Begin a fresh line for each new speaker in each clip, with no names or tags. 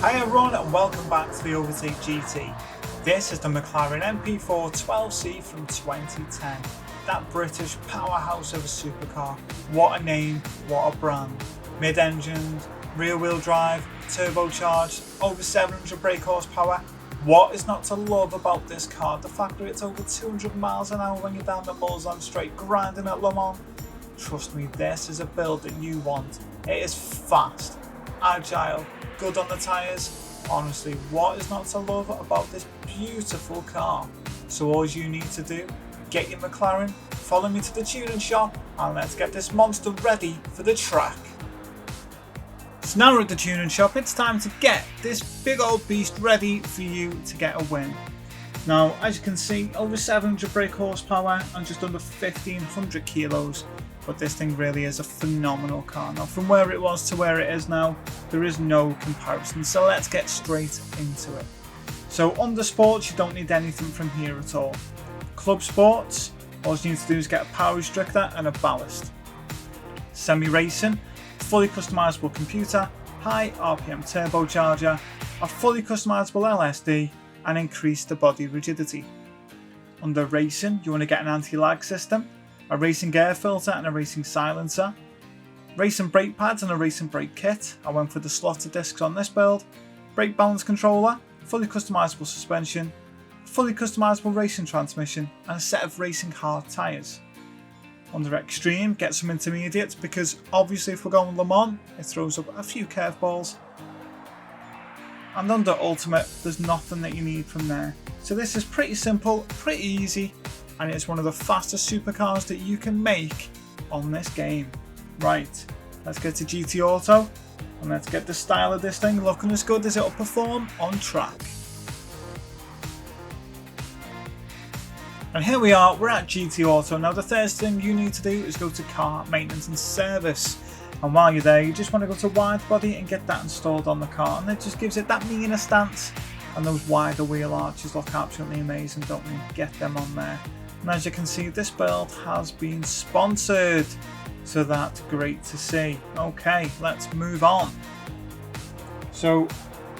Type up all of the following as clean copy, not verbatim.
Hi everyone and welcome back to the Overtake GT. This is the McLaren MP4 12C from 2010. That British powerhouse of a supercar. What a name, what a brand. Mid-engined, rear-wheel drive, turbocharged, over 700 brake horsepower. What is not to love about this car? The fact that it's over 200 miles an hour when you're down the Mulsanne straight grinding at Le Mans. Trust me, this is a build that you want. It is fast, agile, good on the tyres. Honestly, what is not to love about this beautiful car? So all you need to do, get your McLaren, follow me to the tuning shop, and let's get this monster ready for the track. So now we're at the tuning shop, it's time to get this big old beast ready for you to get a win. Now, as you can see, over 700 brake horsepower and just under 1500 kilos. But this thing really is a phenomenal car. Now, from where it was to where it is now, there is no comparison. So let's get straight into it. So under sports, you don't need anything from here at all. Club sports, all you need to do is get a power restrictor and a ballast. Semi-racing, fully customizable computer, high RPM turbocharger, a fully customizable LSD, and increase the body rigidity. Under racing, you want to get an anti-lag system, a racing air filter and a racing silencer, racing brake pads and a racing brake kit. I went for the slotted discs on this build, brake balance controller, fully customizable suspension, fully customizable racing transmission, and a set of racing hard tyres. Under extreme, get some intermediates because obviously if we're going Le Mans, it throws up a few curveballs. And under ultimate, there's nothing that you need from there. So this is pretty simple, pretty easy, and it's one of the fastest supercars that you can make on this game. Right, let's get to GT Auto and let's get the style of this thing looking as good as it'll perform on track. And here we are, we're at GT Auto. Now the first thing you need to do is go to car maintenance and service. And while you're there, you just want to go to wide body and get that installed on the car. And it just gives it that meaner stance. And those wider wheel arches look absolutely amazing, don't they? Get them on there. And as you can see, this build has been sponsored, so that's great to see. Okay, let's move on. So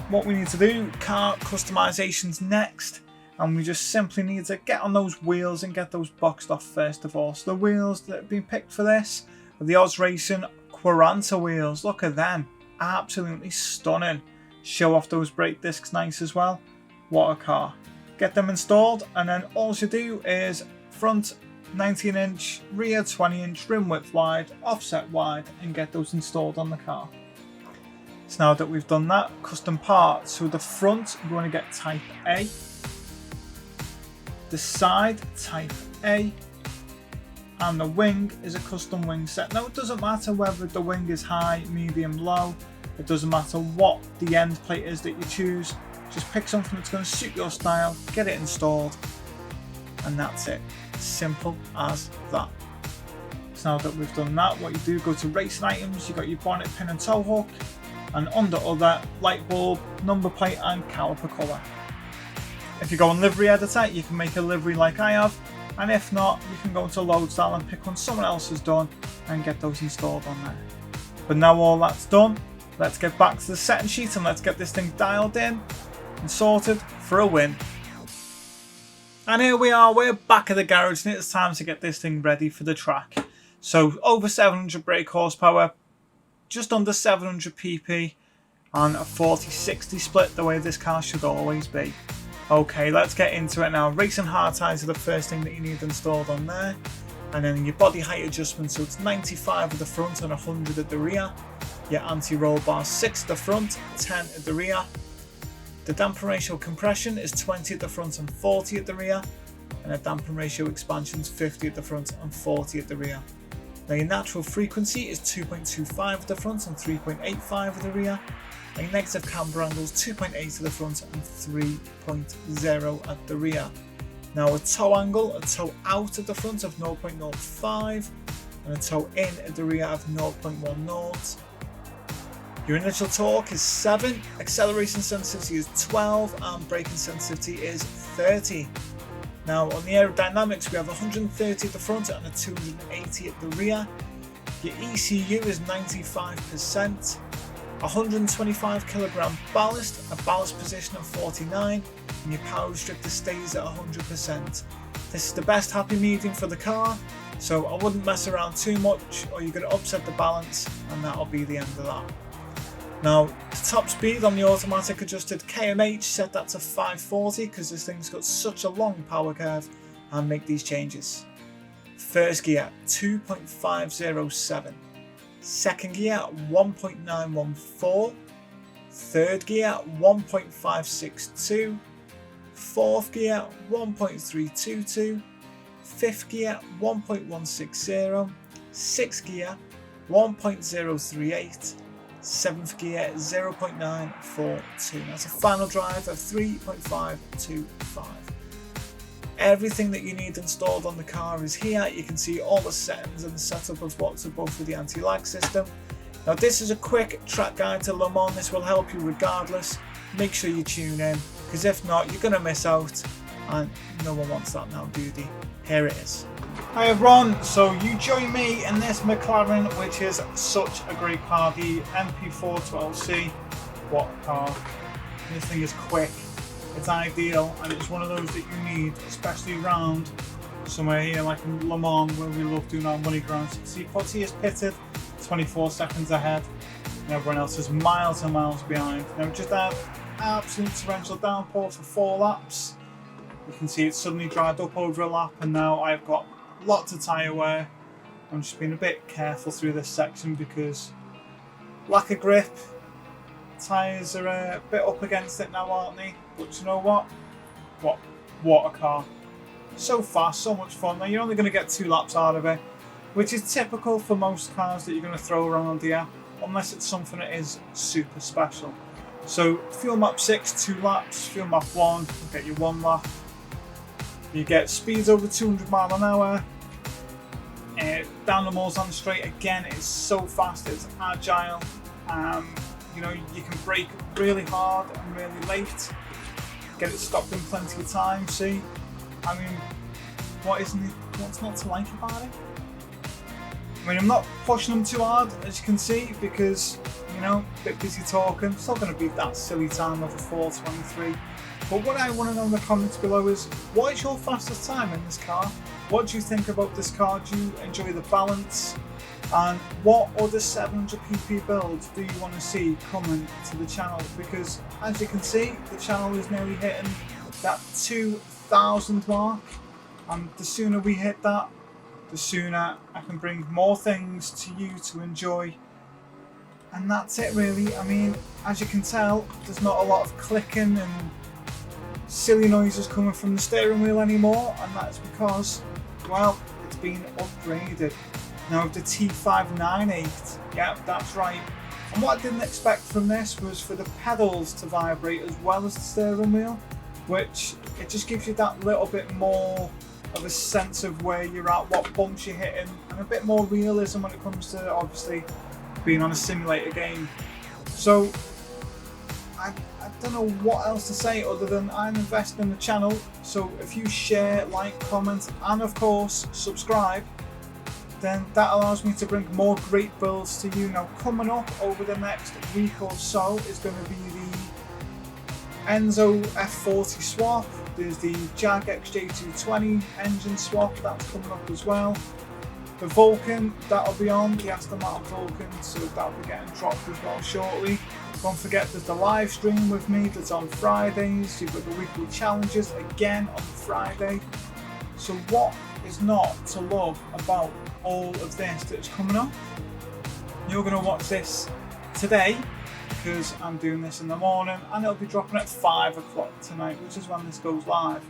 what we need to do, car customizations next, and we just simply need to get on those wheels and get those boxed off first of all. So the wheels that have been picked for this are the Oz Racing Quaranta wheels. Look at them, absolutely stunning. Show off those brake discs nice as well. What a car. Get them installed, and then all you do is front 19 inch, rear 20 inch, rim width wide, offset wide, and get those installed on the car. So now that we've done that, custom parts. So the front, you want to get type A. The side, type A. And the wing is a custom wing set. Now it doesn't matter whether the wing is high, medium, low. It doesn't matter what the end plate is that you choose. Just pick something that's going to suit your style, get it installed, and that's it. Simple as that. So now that we've done that, what you do, go to racing items, you've got your bonnet pin and tow hook, and under other, light bulb, number plate and caliper colour. If you go on livery editor, you can make a livery like I have, and if not, you can go into load style and pick one someone else has done and get those installed on there. But now all that's done, let's get back to the setting sheet and let's get this thing dialed in and sorted for a win. And here we are, we're back at the garage and it's time to get this thing ready for the track. So over 700 brake horsepower, just under 700 pp, and a 40-60 split, the way this car should always be. Okay, let's get into it now. Racing hard tyres are the first thing that you need installed on there. And then your body height adjustment, so it's 95 at the front and 100 at the rear. Your anti-roll bar 6 at the front, 10 at the rear. The damper ratio compression is 20 at the front and 40 at the rear, and a damper ratio expansion is 50 at the front and 40 at the rear. Now your natural frequency is 2.25 at the front and 3.85 at the rear, and your negative camber angle is 2.8 at the front and 3.0 at the rear. Now a toe angle, a toe out at the front of 0.05 and a toe in at the rear of 0.10. Your initial torque is 7, acceleration sensitivity is 12, and braking sensitivity is 30. Now on the aerodynamics, we have 130 at the front and a 280 at the rear. Your ECU is 95%. 125 kilogram ballast, a ballast position of 49, and your power restrictor stays at 100%. This is the best happy medium for the car, so I wouldn't mess around too much or you're going to upset the balance, and that'll be the end of that. Now, the top speed on the automatic adjusted KMH, set that to 540 because this thing's got such a long power curve, and make these changes. First gear 2.507, second gear 1.914, third gear 1.562, fourth gear 1.322, fifth gear 1.160, sixth gear 1.038, seventh gear 0.942. That's a final drive of 3.525. Everything that you need installed on the car is here. You can see all the settings and the setup of what's above with the anti-lag system. Now this is a quick track guide to Le Mans. This will help you regardless. Make sure you tune in, because if not you're going to miss out, and no one wants that now, do they? Here it is. Hi everyone, so you join me in this McLaren, which is such a great car, the MP4 12C. What a car. This thing is quick. It's ideal, and it's one of those that you need, especially around somewhere here like in Le Mans, where we love doing our money grounds. See, Potty is pitted 24 seconds ahead, and everyone else is miles and miles behind. Now we just had absolute torrential downpour for 4 laps. You can see it suddenly dried up over a lap, and now I've got lots of tyre wear. I'm just being a bit careful through this section because lack of grip. Tyres are a bit up against it now, aren't they? But you know what? What a car. So fast, so much fun. Now you're only going to get 2 laps out of it, which is typical for most cars that you're going to throw around here, unless it's something that is super special. So fuel map 6, 2 laps. Fuel map 1, you'll get you 1 lap. You get speeds over 200 miles an hour. Down the Mulsanne straight, again, it's so fast, it's agile. You know, you can brake really hard and really late, get it stopped in plenty of time. See, I mean, what's not to like about it? I mean, I'm not pushing them too hard, as you can see, because, you know, a bit busy talking. It's not going to be that silly time of a 4:23. But what I want to know in the comments below is, what is your fastest time in this car? What do you think about this car? Do you enjoy the balance? And what other 700 pp builds do you want to see coming to the channel? Because as you can see, the channel is nearly hitting that 2,000 mark, and the sooner we hit that, the sooner I can bring more things to you to enjoy. And that's it really. I mean, as you can tell, there's not a lot of clicking and silly noises coming from the steering wheel anymore, and that's because, well, it's been upgraded. Now with the T598, yeah, that's right. And what I didn't expect from this was for the pedals to vibrate as well as the steering wheel, which it just gives you that little bit more of a sense of where you're at, what bumps you're hitting, and a bit more realism when it comes to obviously being on a simulator game. So I don't know what else to say other than I'm investing in the channel. So if you share, like, comment, and of course subscribe, then that allows me to bring more great builds to you. Now coming up over the next week or so is going to be the Enzo F40 swap. There's the Jag XJ220 engine swap, that's coming up as well. The Vulcan, that'll be on, the Aston Martin Vulcan, so that'll be getting dropped as well shortly. Don't forget there's the live stream with me that's on Fridays. You've got the weekly challenges again on Friday. So what is not to love about all of this that's coming up? You're going to watch this today because I'm doing this in the morning, and it'll be dropping at 5 o'clock tonight, which is when this goes live.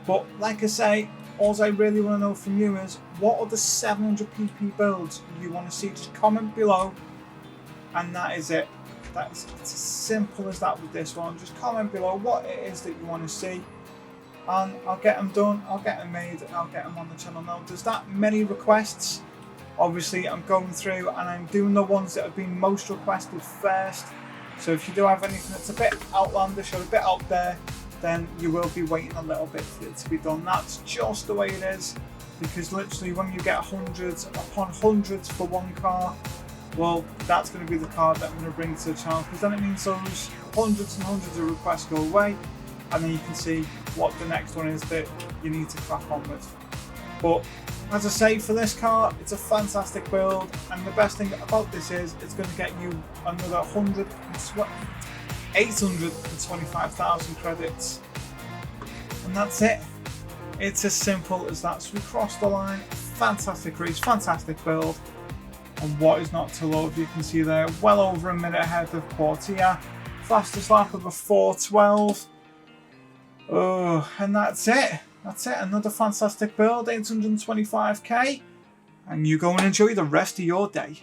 But like I say, all I really want to know from you is, what are the 700 pp builds you want to see? Just comment below, and that is it. It's as simple as that with this one. Just comment below what it is that you want to see, and I'll get them done, I'll get them made, and I'll get them on the channel. Now there's that many requests, obviously I'm going through and I'm doing the ones that have been most requested first. So if you do have anything that's a bit outlandish or a bit out there, then you will be waiting a little bit for it to be done. That's just the way it is, because literally when you get hundreds upon hundreds for one car, well, that's going to be the card that I'm going to bring to the channel, because then it means those hundreds and hundreds of requests go away, and then you can see what the next one is that you need to crack on with. But as I say, for this car, it's a fantastic build, and the best thing about this is it's going to get you another 825,000 credits, and that's it. It's as simple as that. So we crossed the line. Fantastic race, fantastic build, and what is not to love? You can see there, well over a minute ahead of Portia, fastest lap of a 4:12. Oh, and that's it. That's it. Another fantastic build, 825k, and you go and enjoy the rest of your day.